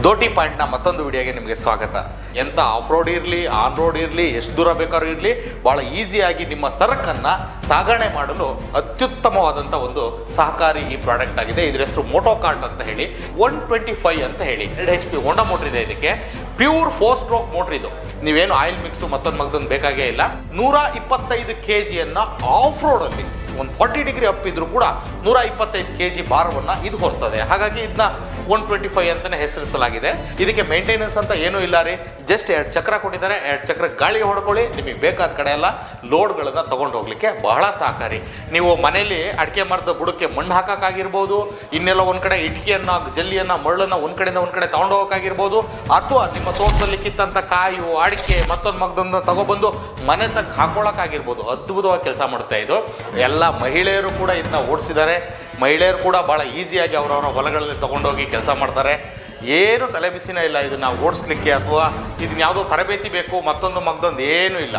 ದೋಟಿ ಪಾಯಿಂಟ್ನ ಮತ್ತೊಂದು ವಿಡಿಯೋಗೆ ನಿಮಗೆ ಸ್ವಾಗತ. ಎಂಥ ಆಫ್ ರೋಡ್ ಇರಲಿ, ಆನ್ ರೋಡ್ ಇರಲಿ, ಎಷ್ಟು ದೂರ ಬೇಕಾದ್ರೂ ಇರಲಿ, ಭಾಳ ಈಸಿಯಾಗಿ ನಿಮ್ಮ ಸರಕನ್ನು ಸಾಗಣೆ ಮಾಡಲು ಅತ್ಯುತ್ತಮವಾದಂಥ ಒಂದು ಸಹಕಾರಿ ಈ ಪ್ರಾಡಕ್ಟ್ ಆಗಿದೆ. ಇದ್ರ ಹೆಸರು ಮೋಟೋಕಾರ್ಟ್ ಅಂತ ಹೇಳಿ, 125 ಅಂತ ಹೇಳಿ 2 HP ಹೋಂಡಾ ಮೋಟ್ರ್ ಇದೆ. ಇದಕ್ಕೆ ಪ್ಯೂರ್ 4 ಸ್ಟ್ರೋಕ್ ಮೋಟ್ರ್ ಇದು. ನೀವೇನು ಆಯಿಲ್ ಮಿಕ್ಸು ಮತ್ತೊಂದು ಬೇಕಾಗೇ ಇಲ್ಲ. 125 kgಯನ್ನು ಆಫ್ ರೋಡಲ್ಲಿ ಒಂದು 40 ಡಿಗ್ರಿ ಅಪ್ ಇದ್ರೂ ಕೂಡ 125 kg ಭಾರವನ್ನು ಇದು ಹೊರ್ತದೆ. ಹಾಗಾಗಿ ಇದನ್ನ 125 ಅಂತಲೇ ಹೆಸರಿಸಲಾಗಿದೆ. ಇದಕ್ಕೆ ಮೇಂಟೆನೆನ್ಸ್ ಅಂತ ಏನೂ ಇಲ್ಲ ರೀ. ಜಸ್ಟ್ 2 ಚಕ್ರ ಕೊಟ್ಟಿದ್ದಾರೆ. 2 ಚಕ್ರ ಗಾಳಿ ಹೊಡ್ಕೊಳ್ಳಿ, ನಿಮಗೆ ಬೇಕಾದ ಕಡೆ ಎಲ್ಲ ಲೋಡ್ಗಳನ್ನು ತೊಗೊಂಡು ಹೋಗ್ಲಿಕ್ಕೆ ಬಹಳ ಸಹಕಾರಿ. ನೀವು ಮನೆಯಲ್ಲಿ ಅಡಿಕೆ ಮರದ ಬುಡಕ್ಕೆ ಮಣ್ಣು ಹಾಕೋಕ್ಕಾಗಿರ್ಬೋದು, ಇನ್ನೆಲ್ಲ ಒಂದು ಕಡೆ ಇಟ್ಕೆಯನ್ನು, ಜಲ್ಲಿಯನ್ನು, ಮರಳನ್ನು ಒಂದು ಕಡೆಯಿಂದ ಒಂದು ಕಡೆ ತೊಗೊಂಡು ಹೋಗೋಕ್ಕಾಗಿರ್ಬೋದು, ಅಥವಾ ನಿಮ್ಮ ತೋಟದಲ್ಲಿ ಕಿತ್ತಂಥ ಕಾಯು, ಅಡಿಕೆ ಮತ್ತೊಂದು ತಗೊಬಂದು ಮನೆ ತಕ್ಕ ಹಾಕೊಳ್ಳೋಕ್ಕಾಗಿರ್ಬೋದು. ಅದ್ಭುತವಾಗಿ ಕೆಲಸ ಮಾಡುತ್ತೆ ಇದು. ಎಲ್ಲ ಮಹಿಳೆಯರು ಕೂಡ ಇದನ್ನ ಓಡಿಸಿದ್ದಾರೆ. ಮಹಿಳೆಯರು ಕೂಡ ಭಾಳ ಈಸಿಯಾಗಿ ಅವರವರ ಹೊಲಗಳಲ್ಲಿ ತೊಗೊಂಡೋಗಿ ಕೆಲಸ ಮಾಡ್ತಾರೆ. ಏನು ತಲೆಬಿಸಿನೇ ಇಲ್ಲ ಇದನ್ನು ಓಡಿಸ್ಲಿಕ್ಕೆ, ಅಥವಾ ಇದನ್ನ ಯಾವುದೋ ತರಬೇತಿ ಬೇಕು ಮತ್ತೊಂದು ಏನೂ ಇಲ್ಲ.